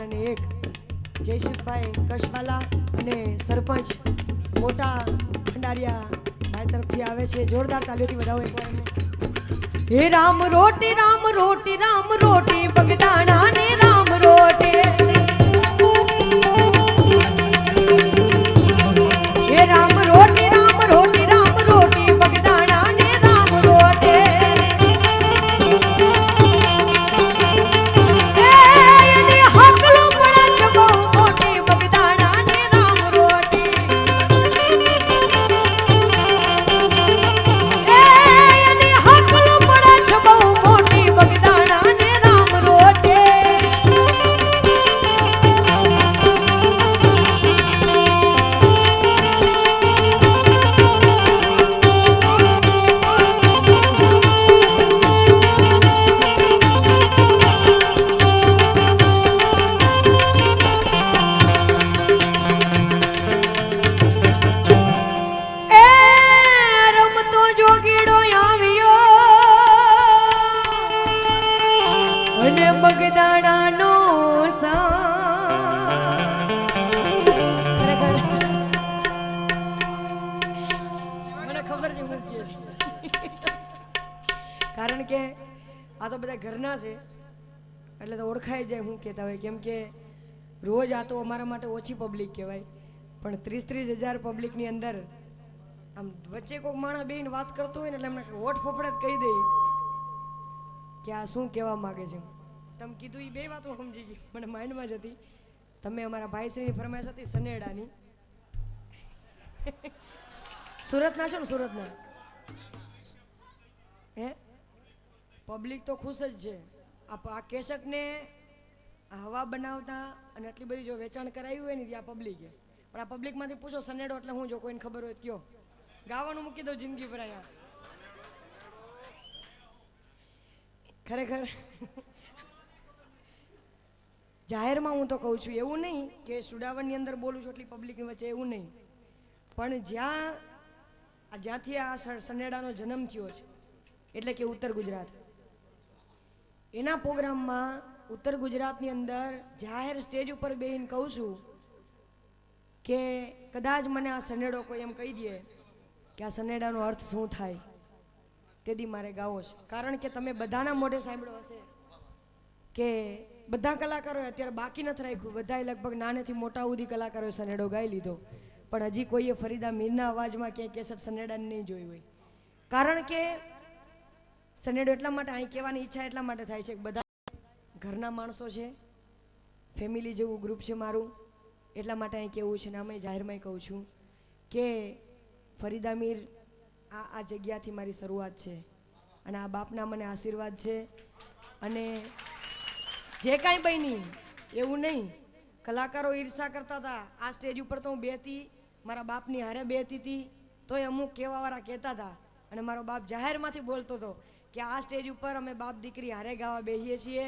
અને એક જયસુખભાઈ કશવાલા અને સરપંચ મોટા ભંડારિયા ભાઈ તરફથી આવે છે. જોરદાર તાલીઓથી વધાવો એકવાર એમને. હે રામ રોટી રામ રોટી રામ રોટી બગદાણા ને રામ રોટી. હે રામ રોટી રામ રોટી રામ રોટી બગદાણા ને રામ રોટી. કારણ કે આ તો બધા ઘરના છે એટલે તો ઓળખાઈ જાય હું કહેતા હોય. કેમ કે રોજ આ તો અમારા માટે ઓછી પબ્લિક કહેવાય, પણ 30,000 પબ્લિકની અંદર આમ વચ્ચે કોઈક માણસ બેહીને વાત કરતો હોય ને એટલે એમને હોઠ ફોફડે જ કહી દઈ કે આ શું કહેવા માગે છે. તમે કીધું એ બે વાતો સમજી ગઈ, મને માઇન્ડમાં જ હતી. તમે અમારા ભાઈશ્રીની ફરમાઈશ હતી સનેડાની. સુરતના છો ને? સુરતના હે પબ્લિક તો ખુશ જ છે. આ કેસેટને હવા બનાવતા અને આટલી બધી જો વેચાણ કરાયું હોય ને ત્યાં પબ્લિક છે. પણ આ પબ્લિકમાંથી પૂછો સનેડો એટલે હું, જો કોઈને ખબર હોય કયો. ગાવાનું મૂકી દો જિંદગી પર. અહીંયા ખરેખર જાહેરમાં હું તો કહું છું, એવું નહીં કે સુડાવડની અંદર બોલું છું એટલી પબ્લિકની વચ્ચે, એવું નહીં. પણ જ્યાંથી આ સનેડાનો જન્મ થયો છે એટલે કે ઉત્તર ગુજરાત, એના પ્રોગ્રામમાં ઉત્તર ગુજરાતની અંદર જાહેર સ્ટેજ ઉપર બેહીને કહું છું કે કદાચ મને આ સનેડો કોઈ એમ કહી દે કે આ સનેડાનો અર્થ શું થાય, તેથી મારે ગાવો છે. કારણ કે તમે બધાના મોઢે સાંભળ્યો હશે કે બધા કલાકારોએ અત્યારે બાકી નથી રાખ્યું, બધાએ લગભગ નાનેથી મોટા સુધી કલાકારોએ સનેડો ગાઈ લીધો, પણ હજી કોઈએ ફરીદા મીરના અવાજમાં ક્યાંય કેસેટ સનેડાને નહીં જોઈ હોય. કારણ કે સનેડો એટલા માટે અહીં કહેવાની ઈચ્છા એટલા માટે થાય છે કે બધા ઘરના માણસો છે, ફેમિલી જેવું ગ્રુપ છે મારું, એટલા માટે અહીં કહેવું છે. ને અમે જાહેરમાં કહું છું કે ફરીદા મીર આ જગ્યાથી મારી શરૂઆત છે અને આ બાપના મને આશીર્વાદ છે. અને જે કાંઈ બની એવું નહીં, કલાકારો ઈર્ષા કરતા હતા. આ સ્ટેજ ઉપર તો હું બેતી, મારા બાપની હારે બેતી હતી, તોય અમુક કહેવાવાળા કહેતા હતા અને મારો બાપ જાહેરમાંથી બોલતો હતો કે આ સ્ટેજ ઉપર અમે બાપ દીકરી હારે ગાવા બેસીએ છીએ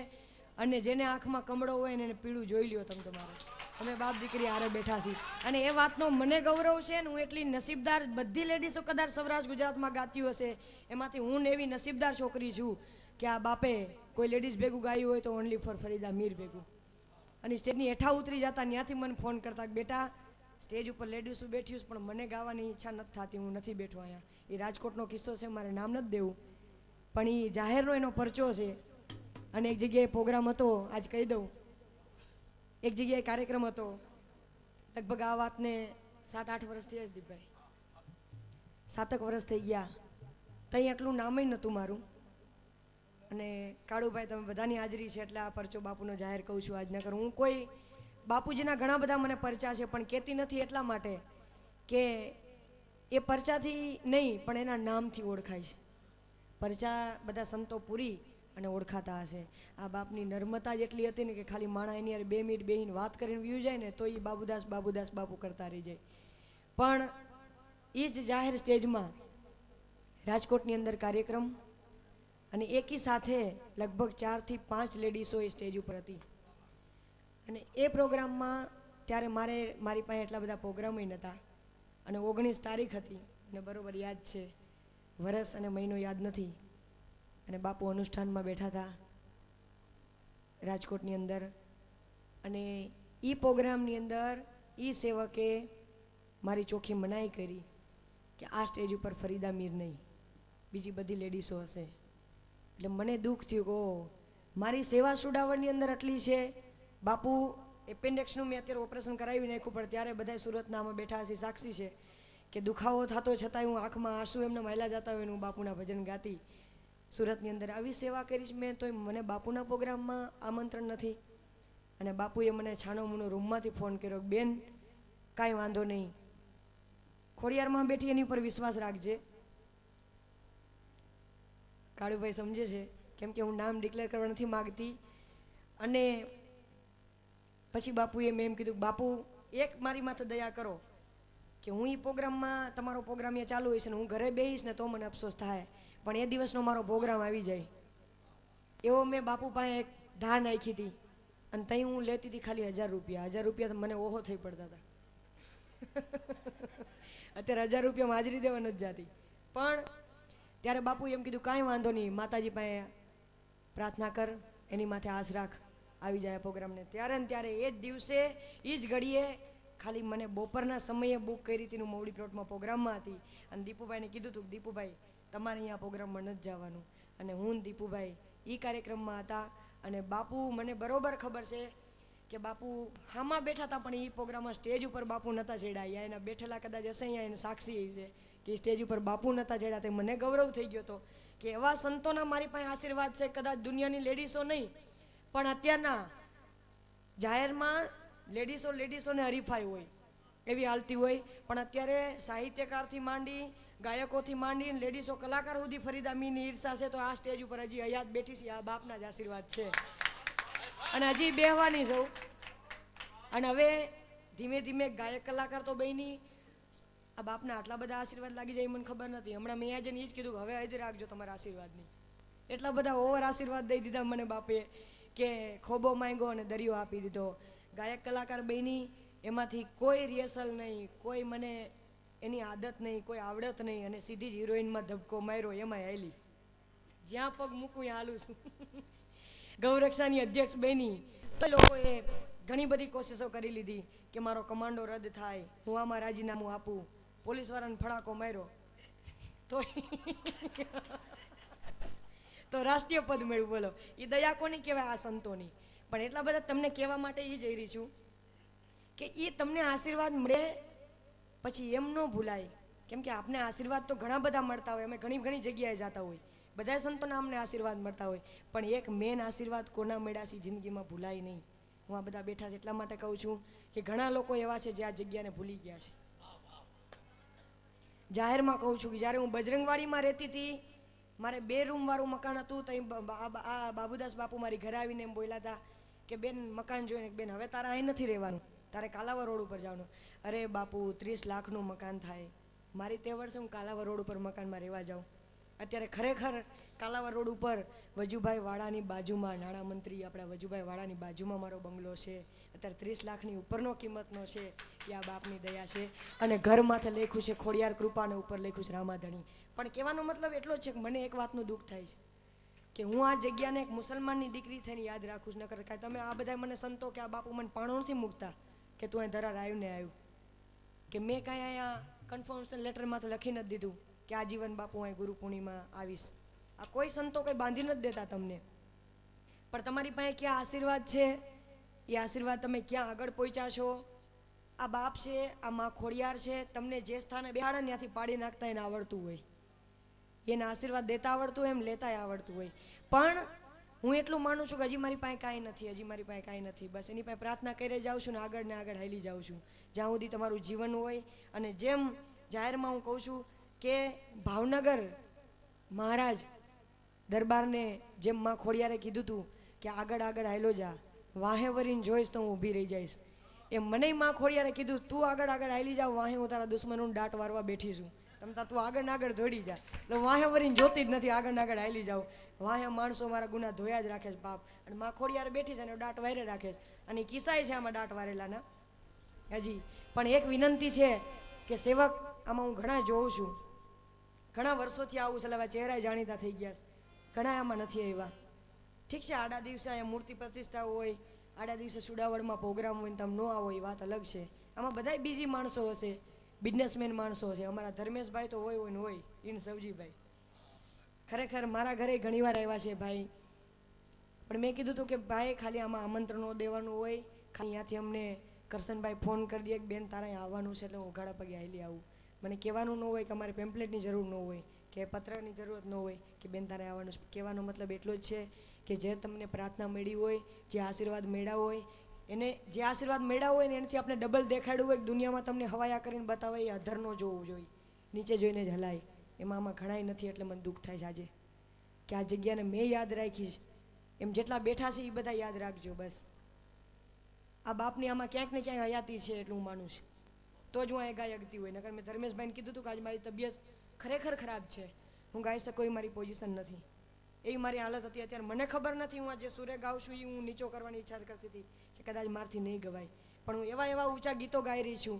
અને જેને આંખમાં કમળો હોય ને એને પીળું જોઈ લ્યો તમે તમારે, અમે બાપ દીકરી હારે બેઠા છીએ. અને એ વાતનો મને ગૌરવ છે ને હું એટલી નસીબદાર, બધી લેડીઝો કદાચ સૌરાષ્ટ્ર ગુજરાતમાં ગાતી હશે એમાંથી હું એવી નસીબદાર છોકરી છું કે આ બાપે કોઈ લેડીઝ ભેગું ગાયું હોય તો ઓનલી ફોર ફરીદા મીર ભેગું. અને સ્ટેજની હેઠા ઉતરી જતા ત્યાંથી મને ફોન કરતા કે બેટા સ્ટેજ ઉપર લેડીઝું બેઠ્યું પણ મને ગાવાની ઈચ્છા નથી થતી, હું નથી બેઠો અહીંયા. એ રાજકોટનો કિસ્સો છે, મારે નામ નથી દેવું, પણ એ જાહેરનો એનો પરચો છે. અને એક જગ્યાએ પ્રોગ્રામ હતો, આજ કહી દઉં, એક જગ્યાએ કાર્યક્રમ હતો, લગભગ આ વાતને 7-8 વર્ષ થયા જ દીપભાઈ, 7 વર્ષ થઈ ગયા. ત્યાં એટલું નામ નહોતું મારું. અને કાળુભાઈ તમે બધાની હાજરી છે એટલે આ પરચો બાપુનો જાહેર કહું છું આજ. ન કરું હું કોઈ બાપુજીના ઘણા બધા મને પરચા છે પણ કહેતી નથી એટલા માટે કે એ પરચાથી નહીં પણ એના નામથી ઓળખાય છે. પરચા બધા સંતો પૂરી અને ઓળખાતા હશે. આ બાપની નર્મતા જેટલી હતી ને કે ખાલી માણા એની યાર 2 મિનિટ બેહીને વાત કરીને વ્યૂ જાય ને તો એ બાબુદાસ બાબુદાસ બાપુ કરતા રહી જાય. પણ એ જ જાહેર સ્ટેજમાં રાજકોટની અંદર કાર્યક્રમ અને એકી સાથે લગભગ 4 થી 5 લેડીઝો એ સ્ટેજ ઉપર હતી. અને એ પ્રોગ્રામમાં ત્યારે મારી પાસે એટલા બધા પ્રોગ્રામોય નહોતા અને 19 તારીખ હતી અને બરોબર યાદ છે, વર્ષ અને મહિનો યાદ નથી. અને બાપુ અનુષ્ઠાનમાં બેઠા હતા રાજકોટની અંદર અને એ પ્રોગ્રામની અંદર એ સેવકે મારી ચોખ્ખી મનાઈ કરી કે આ સ્ટેજ ઉપર ફરીદા મીર નહીં, બીજી બધી લેડીઝો હશે. એટલે મને દુઃખ થયું કે ઓહ, મારી સેવા સુડાવડની અંદર આટલી છે. બાપુ એપેન્ડિક્સનું મેં અત્યારે ઓપરેશન કરાવી નાખ્યું, પણ ત્યારે બધા સુરતના આમાં બેઠા હશે, સાક્ષી છે કે દુખાવો થતો છતાંય હું આંખમાં આંસુ એમને મહિલા જતા હોય હું બાપુના ભજન ગાતી સુરતની અંદર. આવી સેવા કરીશ મેં, તો મને બાપુના પ્રોગ્રામમાં આમંત્રણ નથી. અને બાપુએ મને છાનો મૂનો રૂમમાંથી ફોન કર્યો, બેન કાંઈ વાંધો નહીં, ખોડિયારમાં બેઠી એની ઉપર વિશ્વાસ રાખજે. કાળુભાઈ સમજે છે, કેમ કે હું નામ ડિક્લેર કરવા નથી માગતી. અને પછી બાપુએ મેં એમ કીધું, બાપુ એક મારી માથે દયા કરો કે હું એ પ્રોગ્રામમાં, તમારો પ્રોગ્રામ એ ચાલુ હશે ને હું ઘરે બેહીશ ને તો મને અફસોસ થાય, પણ એ દિવસનો મારો પ્રોગ્રામ આવી જાય. એવો મેં બાપુ પાસે એક ધાર નાખી હતી. અને ત્યાં હું લેતી હતી ખાલી 1000 રૂપિયા. 1000 રૂપિયા તો મને ઓહો થઈ પડતા હતા. અત્યારે 1000 રૂપિયામાં હાજરી દેવા નથી જતી. પણ ત્યારે બાપુએ એમ કીધું, કાંઈ વાંધો નહીં, માતાજી પાસે પ્રાર્થના કર, એની માથે આશ રાખ, આવી જાય પ્રોગ્રામને. ત્યારે ને ત્યારે એ જ દિવસે એ જ ઘડીએ ખાલી મને બપોરના સમયે બુક કરી હતી. હું મવડી પ્લોટમાં પ્રોગ્રામમાં હતી અને દીપુભાઈને કીધું હતું, દીપુભાઈ તમારે અહીંયા પ્રોગ્રામમાં નથી જવાનું. અને હું દીપુભાઈ એ કાર્યક્રમમાં હતા. અને બાપુ મને બરોબર ખબર છે કે બાપુ હામાં બેઠા હતા, પણ એ પ્રોગ્રામમાં સ્ટેજ ઉપર બાપુ નહોતા ચડ્યા. અહીંયા એના બેઠેલા કદાચ હશે, અહીંયા એને સાક્ષી છે કે સ્ટેજ ઉપર બાપુ નહોતા ચડ્યા. તે મને ગૌરવ થઈ ગયો હતો કે એવા સંતોના મારી પાસે આશીર્વાદ છે. કદાચ દુનિયાની લેડીઝો નહીં, પણ અત્યારના જાહેરમાં લેડીઝોને હરીફાઈ હોય એવી હાલતી હોય. પણ અત્યારે સાહિત્યકારથી માંડી, ગાયકોથી માંડી, લેડીઝો કલાકાર સુધી ફરીદા મીરની ઈર્ષા છે. તો આ સ્ટેજ ઉપર હજી હયાત બેઠી છે, આ બાપના જ આશીર્વાદ છે. અને હજી બેહવાની સૌ. અને હવે ધીમે ધીમે ગાયક કલાકાર તો બની, આ બાપના આટલા બધા આશીર્વાદ લાગી જાય મને ખબર નથી. હમણાં મેં આજે એ જ કીધું, હવે હજી રાખજો તમારા આશીર્વાદની. એટલા બધા ઓવર આશીર્વાદ દઈ દીધા મને બાપે કે ખોબો માંગ્યો અને દરિયો આપી દીધો. ગાયક કલાકાર બની, એમાંથી કોઈ રિહર્સલ નહીં, કોઈ મને એની આદત નહીં, કોઈ આવડત નહીં, અને સીધી જ હિરોઈનમાં ધબકો માર્યો, એમાં હાલી. જ્યાં પગ મૂકું ત્યાં હાલું છું. ગૌરક્ષાની અધ્યક્ષ બની તો લોકોએ ઘણી બધી કોશિશો કરી લીધી કે મારો કમાન્ડો રદ થાય, હું આમાં રાજીનામું આપું. પોલીસવાળાને ફડાકો માર્યો તો રાષ્ટ્રીય પદ મળ્યું. બોલો, એ દયા કોની કહેવાય? આ સંતોની. પણ એટલા બધા તમને કહેવા માટે એ જઈ રહી છું કે એ તમને આશીર્વાદ મળે પછી એમ ન ભૂલાય. કેમ કે આપને આશીર્વાદ તો ઘણા બધા મળતા હોય, અમે ઘણી ઘણી જગ્યાએ જતા હોય, બધા સંતોના અમને આશીર્વાદ મળતા હોય, પણ એક મેન આશીર્વાદ કોના મળ્યા છે જિંદગીમાં ભૂલાય નહીં. હું આ બધા બેઠા છે એટલા માટે કહું છું કે ઘણા લોકો એવા છે જે આ જગ્યાને ભૂલી ગયા છે. જાહેરમાં કહું છું કે જ્યારે હું બજરંગવાડીમાં રહેતી હતી, મારે 2 રૂમવાળું મકાન હતું. તો આ બાબુદાસ બાપુ મારી ઘરે આવીને એમ બોલ્યા હતા કે બેન મકાન જોઈને, બેન હવે તારે અહીં નથી રહેવાનું, તારે કાલાવર રોડ ઉપર જવાનું. અરે બાપુ 30 લાખનું મકાન થાય, મારી તે વર્ષે હું કાલાવર રોડ ઉપર મકાનમાં રહેવા જાઉં. અત્યારે ખરેખર કાલાવર રોડ ઉપર વજુભાઈ વાળાની બાજુમાં, નાણામંત્રી આપણા વજુભાઈ વાળાની બાજુમાં મારો બંગલો છે. અત્યારે 30 લાખની ઉપરનો કિંમતનો છે. એ આ બાપની દયા છે. અને ઘર માથે લખ્યું છે ખોડિયાર કૃપા, અને ઉપર લખ્યું છે રામાધણી. પણ કહેવાનો મતલબ એટલો જ છે કે મને એક વાતનું દુઃખ થાય છે કે હું આ જગ્યાને એક મુસલમાનની દીકરી થઈને યાદ રાખું છું. નકર કાંઈ તમે આ બધા મને સંતો કે આ બાપુ મને પાણો નથી મૂકતા કે તું અહીં ધરાર આવ્યું ને આવ્યું, કે મેં કાંઈ અહીંયા કન્ફર્મેશન લેટરમાંથી લખી નથી દીધું કે આજીવન બાપુ અહીં ગુરુ પૂર્ણિમા આવીશ. આ કોઈ સંતો કંઈ બાંધી નથી દેતા તમને. પણ તમારી પાસે ક્યાં આશીર્વાદ છે, એ આશીર્વાદ તમે ક્યાં આગળ પહોંચ્યા છો. આ બાપ છે, આ માં ખોડિયાર છે, તમને જે સ્થાને બેહાડે ત્યાંથી પાડી નાખતા એને આવડતું હોય, એના આશીર્વાદ દેતા આવડતું હોય, એમ લેતાય આવડતું હોય. પણ હું એટલું માનું છું કે હજી મારી પાસે કાંઈ નથી, હજી મારી પાસે કાંઈ નથી. બસ એની પાસે પ્રાર્થના કરી જાઉં છું ને આગળ હાલી જાઉં છું જ્યાં સુધી તમારું જીવન હોય. અને જેમ જાહેરમાં હું કહું છું કે ભાવનગર મહારાજ દરબારને જેમ માં ખોડિયારે કીધું હતું કે આગળ હાલો જા, વાહે વરીને જોઈશ તો હું ઊભી રહી જઈશ, એમ મને માં ખોડિયારે કીધું તું આગળ હાલી જાવ, વાહે હું તારા દુશ્મનોને દાટ વારવા બેઠી છું, તું આગળ દોડી જા. એટલે વાહે વરીને જોતી જ નથી, આગળ હાલી જાવ. વાહે માણસો મારા ગુના ધોયા જ રાખે છે બાપ, અને માં ખોડિયાર બેઠી છે અને દાટ વારે રાખે છે. અને કિસ્સાય છે આમાં દાટ વારેલાના હજી. પણ એક વિનંતી છે કે સેવક, આમાં હું ઘણા જોઉં છું, ઘણા વર્ષોથી આવું છે, હવે ચહેરા જાણીતા થઈ ગયા છે, ઘણા આમાં નથી આવ્યા. ઠીક છે, આડા દિવસે અહીંયા મૂર્તિ પ્રતિષ્ઠા હોય, આડા દિવસે સુડાવડમાં પ્રોગ્રામ હોય ને તમે ન આવો એ વાત અલગ છે. આમાં બધાય બીજી માણસો હશે, બિઝનેસમેન માણસો હશે. અમારા ધર્મેશભાઈ તો હોય ને હોય, ઇન સવજીભાઈ ખરેખર મારા ઘરે ઘણીવાર આવ્યા છે ભાઈ. પણ મેં કીધું હતું કે ભાઈ ખાલી આમાં આમંત્રણો દેવાનું હોય, ખાલી ત્યાંથી અમને કરશનભાઈ ફોન કરી દે કે બેન તારે આવવાનું છે એટલે હું ઉઘાડા પગે હાલી આવું. મને કહેવાનું ન હોય કે અમારે પેમ્પલેટની જરૂર ન હોય કે પત્રની જરૂરત ન હોય કે બેન તારે આવવાનું છે. કહેવાનો મતલબ એટલો જ છે કે જે તમને પ્રાર્થના મળી હોય, જે આશીર્વાદ મળ્યા હોય, એને જે આશીર્વાદ મળ્યા હોય ને એનાથી આપણે ડબલ દેખાડ્યું હોય કે દુનિયામાં તમને હવાયા કરીને બતાવે એ અધર ન જોવું જોઈએ, નીચે જોઈને જ હલાય. એમાં આમાં ઘણાય નથી એટલે મને દુઃખ થાય છે આજે કે આ જગ્યાને મેં યાદ રાખીશ, એમ જેટલા બેઠા છે એ બધા યાદ રાખજો. બસ આ બાપની આમાં ક્યાંક ને ક્યાંક હયાતી છે એટલું હું માનું છું, તો જ હું અહીં ગાઈ શકતી હોય. નકર મેં ધર્મેશભાઈને કીધું હતું કે આજે મારી તબિયત ખરેખર ખરાબ છે, હું ગાઈ શકું એ મારી પોઝિશન નથી, એવી મારી હાલત હતી. અત્યારે મને ખબર નથી, હું આજે સુરે ગાઉં છું એ હું નીચો કરવાની ઈચ્છા કરતી હતી કે કદાચ મારથી નહીં ગવાય, પણ હું એવા ઊંચા ગીતો ગાઈ રહી છું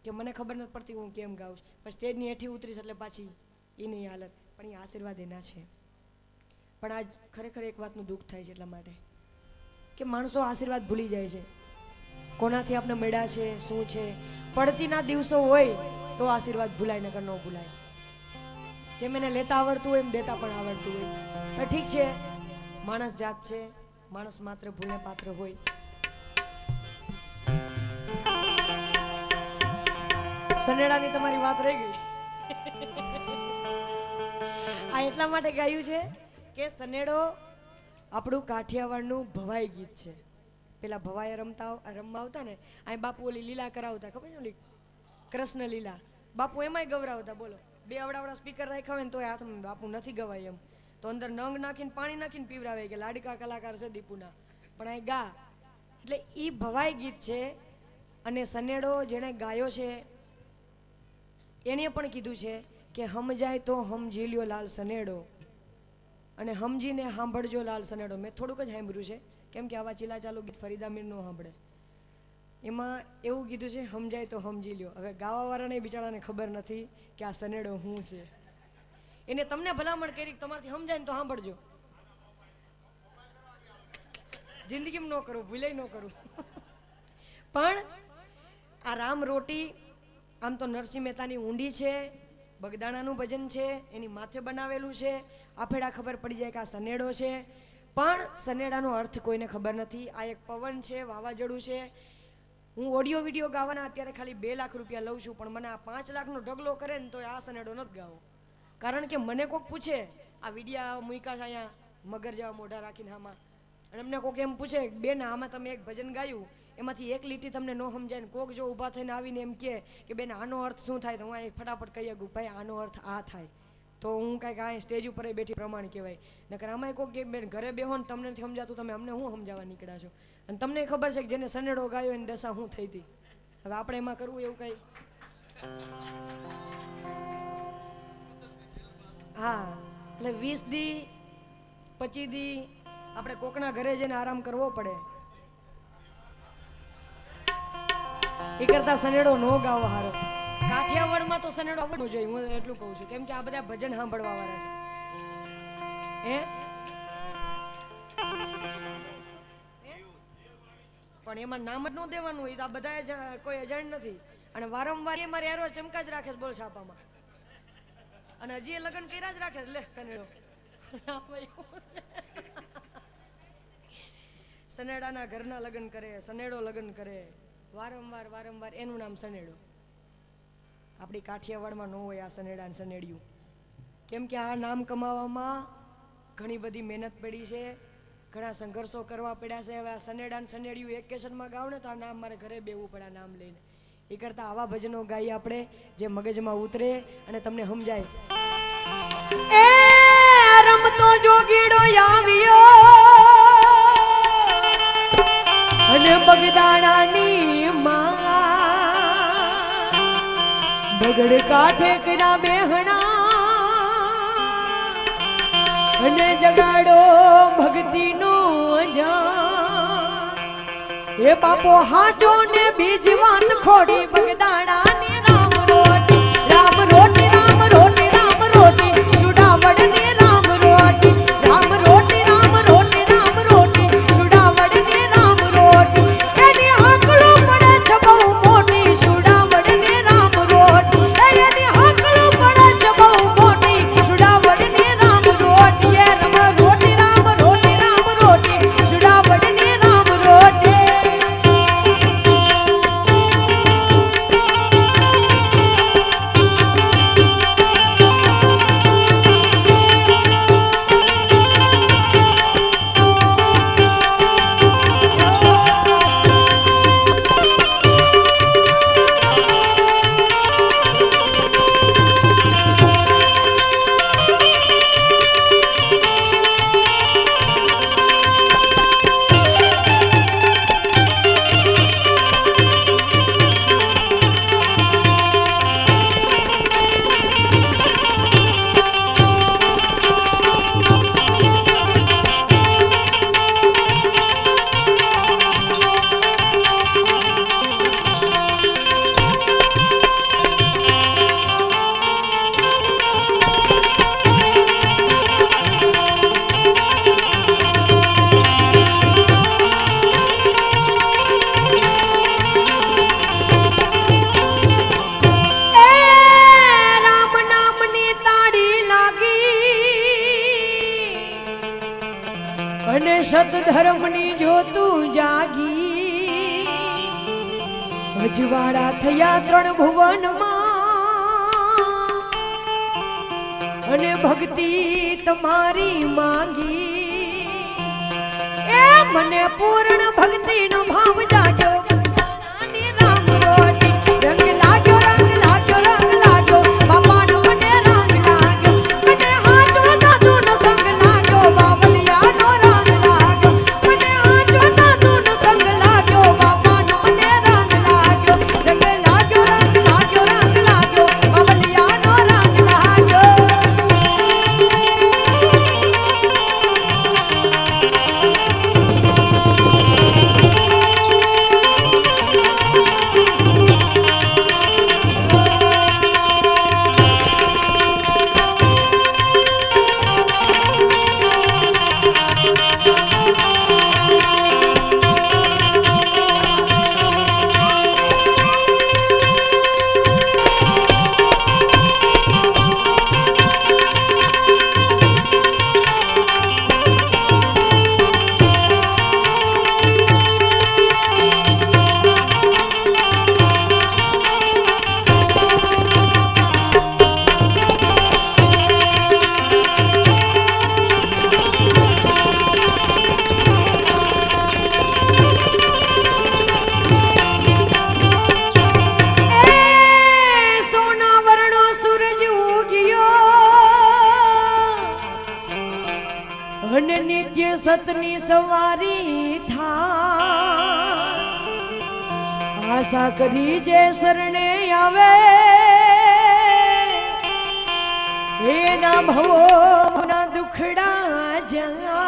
કે મને ખબર નથી પડતી હું કેમ ગાઉં છું. પણ સ્ટેજની હેઠી ઉતરીશ એટલે પાછી એની હાલત, પણ એ આશીર્વાદ એના છે. પણ આજ ખરેખર એક વાતનું દુઃખ થાય છે એટલા માટે કે માણસો આશીર્વાદ ભૂલી જાય છે, કોનાથી આપણે મળ્યા છે શું છે. પડતીના દિવસો હોય તો આશીર્વાદ ભૂલાય, નકર ન ભૂલાય. જેમ એને લેતા આવડતું હોય એમ દેતા પણ આવડતું હોય. પણ ઠીક છે, માણસ જાત છે, માણસ માત્ર ભૂલને પાત્ર હોય. સનેડાની તમારી વાત રહી ગઈ. આ એટલા માટે ગાયું છે કે સનેડો આપણું કાઠિયાવાડનું ભવાઈ ગીત છે. પેલા ભવાઈ રમવા આવતા ને, અહીં બાપુ ઓલી લીલા કરાવતા, ખબર છે ઓલી કૃષ્ણ લીલા, બાપુ એમાંય ગવરાવતા. બોલો, બે અવડાવડા સ્પીકર રાખ્યા હોય ને તોય હાથમાં બાપુ નથી ગવાય એમ, તો અંદર નંગ નાખીને પાણી નાખીને પીવડાવે કે લાડકા કલાકાર છે દીપુના. પણ અહીં ગા એટલે એ ભવાઈ ગીત છે. અને સનેડો જેણે ગાયો છે એણે પણ કીધું છે કે સમજાય તો સમજી લ્યો લાલ સનેડો, અને સમજીને સાંભળજો લાલ સનેડો. મેં થોડુંક જ સાંભળ્યું છે, કેમ કે આવા ચીલા ચાલુ ગીત ફરીદા મીર નો સાંભળે. એમાં એવું કીધું છે સમજાય તો સમજી લ્યો. હવે ગાવાવાળાને બિચારાને ખબર નથી કે આ સનેડો શું છે. એને તમને ભલામણ કરી તમારથી સમજાય ને તો સાંભળજો, જિંદગીમાં ન કરું, ભૂલાય ન કરું. પણ આ રામ રોટી આમ તો નરસિંહ મહેતાની ઊંડી છે, બગદાણાનું ભજન છે, એની માથે બનાવેલું છે. આફેડા ખબર પડી જાય કે આ સનેડો છે, પણ સનેડાનો અર્થ કોઈને ખબર નથી. આ એક પવન છે, વાવાઝોડું છે. હું ઓડિયો વિડીયો ગાવાના અત્યારે ખાલી 2 લાખ રૂપિયા લઉં છું, પણ મને આ 5 લાખનો ઢગલો કરે ને તો આ સનેડો નથી ગાવો. કારણ કે મને કોઈક પૂછે, આ વિડીયા મૂક્યા છે અહીંયા મગર જેવા મોઢા રાખીને આમાં, અને એમને કોઈક એમ પૂછે બેન આમાં તમે એક ભજન ગાયું એમાંથી એક લીટી તમને ન સમજાય ને કોક જો ઊભા થઈને આવીને એમ કે બેન આનો અર્થ શું થાય, તો હું અહીં ફટાફટ કહી શકું ભાઈ આનો અર્થ આ થાય, તો હું કાંઈક આ સ્ટેજ ઉપર બેઠી પ્રમાણ કહેવાય. નકર આમાંય કોઈક કે બેન ઘરે બેહો ને તમને નથી સમજાતું, તમે અમને શું સમજાવવા નીકળ્યા છો. અને તમને ખબર છે કે જેને સનેડો ગાયો એની દશા શું થઈ હતી. હવે આપણે એમાં કરવું એવું કંઈ? હા, એટલે 20 દી 25 દી આપણે કોકના ઘરે જઈને આરામ કરવો પડે, એ કરતા સનેડો નો ગાવો હારો. કાઠિયાવાડમાં તો સનેડો આવડવો જોઈએ, હું એટલું કહું છું, કેમ કે આ બધા ભજન સાંભળવા વાળા છે. પણ એમાં નામ જ ન દેવાનું, એ તો આ બધા કોઈ અજાણ નથી. અને વારંવાર એ મારે એરો ચમકા જ રાખે છે બોલ છાપામાં, અને હજી એ લગ્ન કર્યા જ રાખે છે. લે સનેડો સનેડાના ઘરના લગ્ન કરે, સનેડો લગ્ન કરે, વારંવાર એનું નામ સનેડો. આપણી કાઠિયાવાડમાં ન હોય આ સનેડા ને સનેડિયું, કેમ કે આ નામ કમાવામાં ઘણી બધી મહેનત પડી છે, ઘણા સંઘર્ષો કરવા પડ્યા છે. હવે આ સનેડા ને સનેડિયું એક કેસનમાં ગાવ ને તો આ નામ મારે ઘરે બેવું પડે નામ લઈને. એ કરતા આવા ભજનો ગાઈએ આપણે જે મગજમાં ઉતરે અને તમને સમજાય. એ રમતો જોગીડો આવ્યો અને બગદાણાની માં બગડ કાઠે કર્યા બેહણા અને જગાડો ભક્તિનો જાન. એ બાપો હાચો ને બીજ વાત ખોડી બગદાણાની રામ રોટી રામ રોટી રામ રોટી રામ રોટી સુડાવડની રામ રોટી રામ રોટી રામ રોટી રામ રોટી સુડાવડની રામ રોટી. અને સતધર્મની જ્યોતું જાગી અજવાળા થયા 3 ભુવનમાં અને ભક્તિ તમારી માંગી એ મને પૂર્ણ ભક્તિનો ભાવ જાગ્યો રામ રોટી રંગ લાગ્યો રંગ લાગ્યો રંગ લાગ્યો બાપાનો મને રંગ લાગ્યો મને હાચો સાધુનો સંગ લાગ્યો બાવલિયાનો રંગ લાગ્યો મને હાચો સાધુનો સંગ લાગ્યો બાપાનો મને રંગ લાગ્યો રંગ લાગ્યો રંગ લાગ્યો રંગ લાગ્યો બાવલિયાનો રંગ લાગ્યો અને નિત્ય સતની સવારી થાય આશા કરી જે શરણે આવે એના ભવોના દુખડા જાય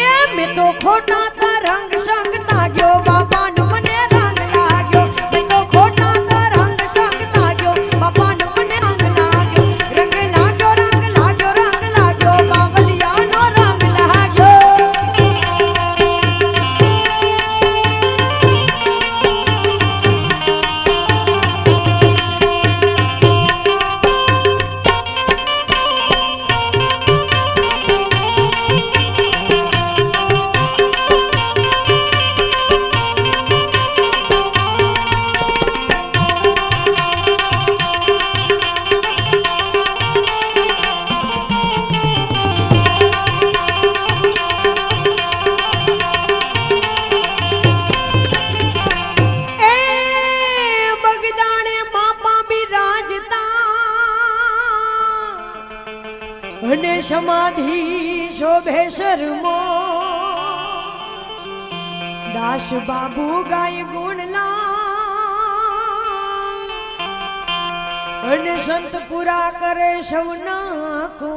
એ મેં તો ખોટા તરંગ સંગ તાગ્યો બાપાનો મને રંગ લાગ્યો મેં તો ખોટા તરંગ સંગ તાગ્યો બાપાનો મને રંગ લાગ્યો રંગ લાગ્યો રંગ લાગ્યો રંગ લાગ્યો બાવલિયાનો રંગ લાગ્યો અને સમાધિ શોભે શર્મો દાસ બાબુ ગાય ગુણલા અને સંત પૂરા કરે સૌના કો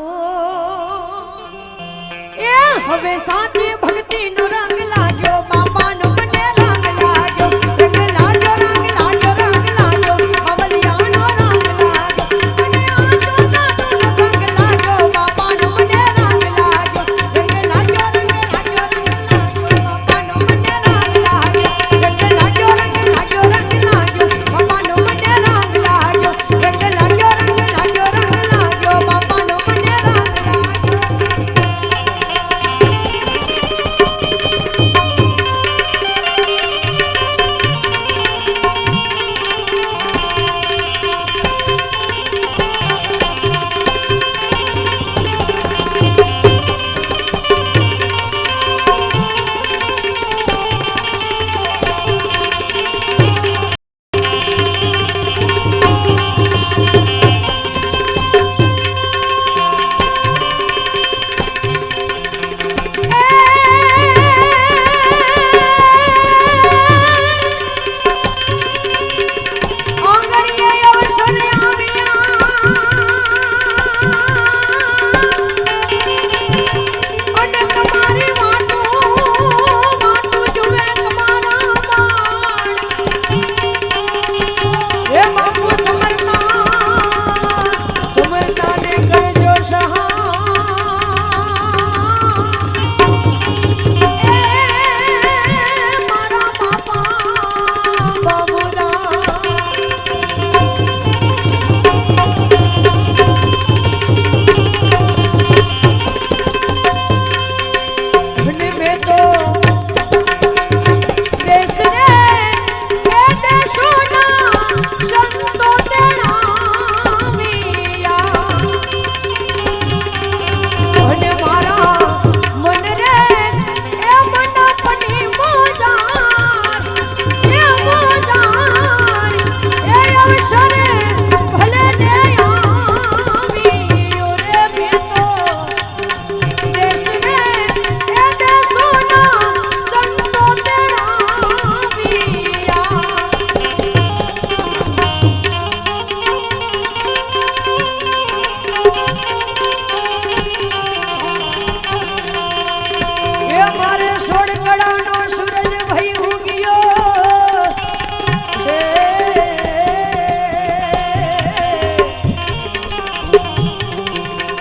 એ હવે સાચી ભક્તિનો રંગ લાગ્યો બાપાનો મને રંગ લાગ્યો રંગ લાગ્યો રંગ લાગ્યો રંગ લાગ્યો બાવલિયાનો રંગ લાગ્યો અને આજો સાધુનો સંગ લાગ્યો બાપાનો મને રંગ લાગ્યો રંગ લાગ્યો રંગ લાગ્યો રંગ લાગ્યો બાપાનો મને રંગ લાગ્યો રંગ લાગ્યો રંગ લાગ્યો રંગ લાગ્યો બાપાનો મને રંગ લાગ્યો રંગ લાગ્યો રંગ લાગ્યો રંગ લાગ્યો બાપાનો મને રંગ લાગ્યો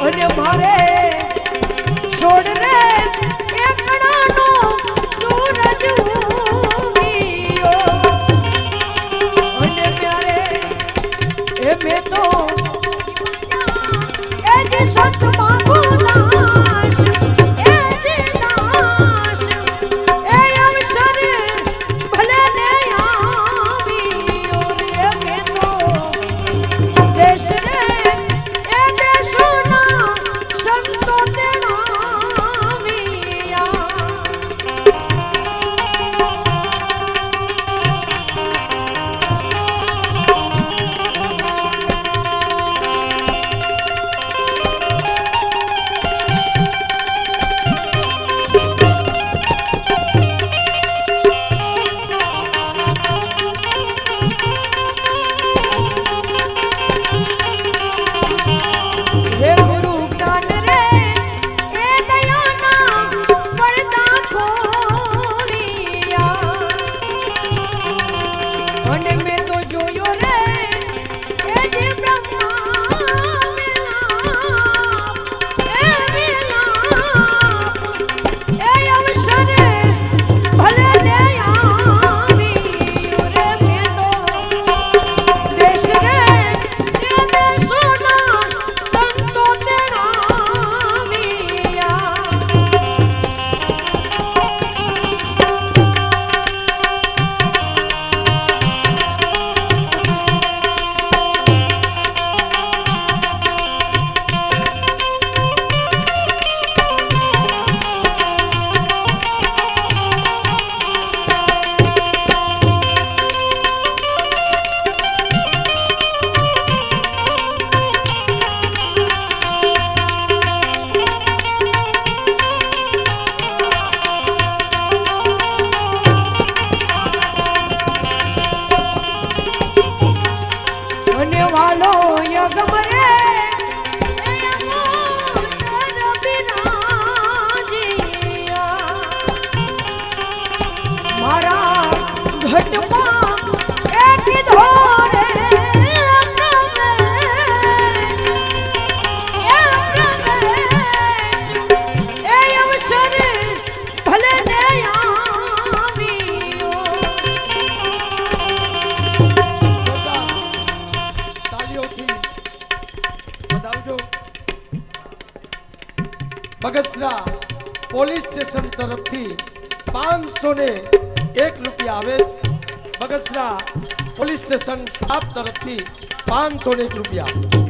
અને મારે છોડ રે એકડાનો સૂરજ ઉગીયો અને પ્યારે એ મેં તો એ જે સતમાં ગુનાશ એ જે નાશ એ અવસર ભલે ને આવ્યો રે મેં તો દેશ રે એ દેશોના સંતો તેડાવ્યા રે ગુરુ જ્ઞાન રે એ દયાના પડદા ખોલિયા અને મેં તો જોયો રે એ જે બ્રહ્મા વિલાપ એ અવસર ભલે ને આવ્યો રે મેં તો દેશ રે એ દેશોના સંતો તેડાવ્યા અને વાલો યગમ રે એ અમોટર બિરાજિયા મારા ઘટમાં એ કીધો રે પ્રવેશ એ અવસર ભલે ને આવ્યો તાલીઓથી વધાવજો. બગસરા પોલીસ સ્ટેશન તરફથી 501 રૂપિયા આવે છે. બગસરા પોલીસ સ્ટેશન સ્ટાફ તરફથી 501 રૂપિયા.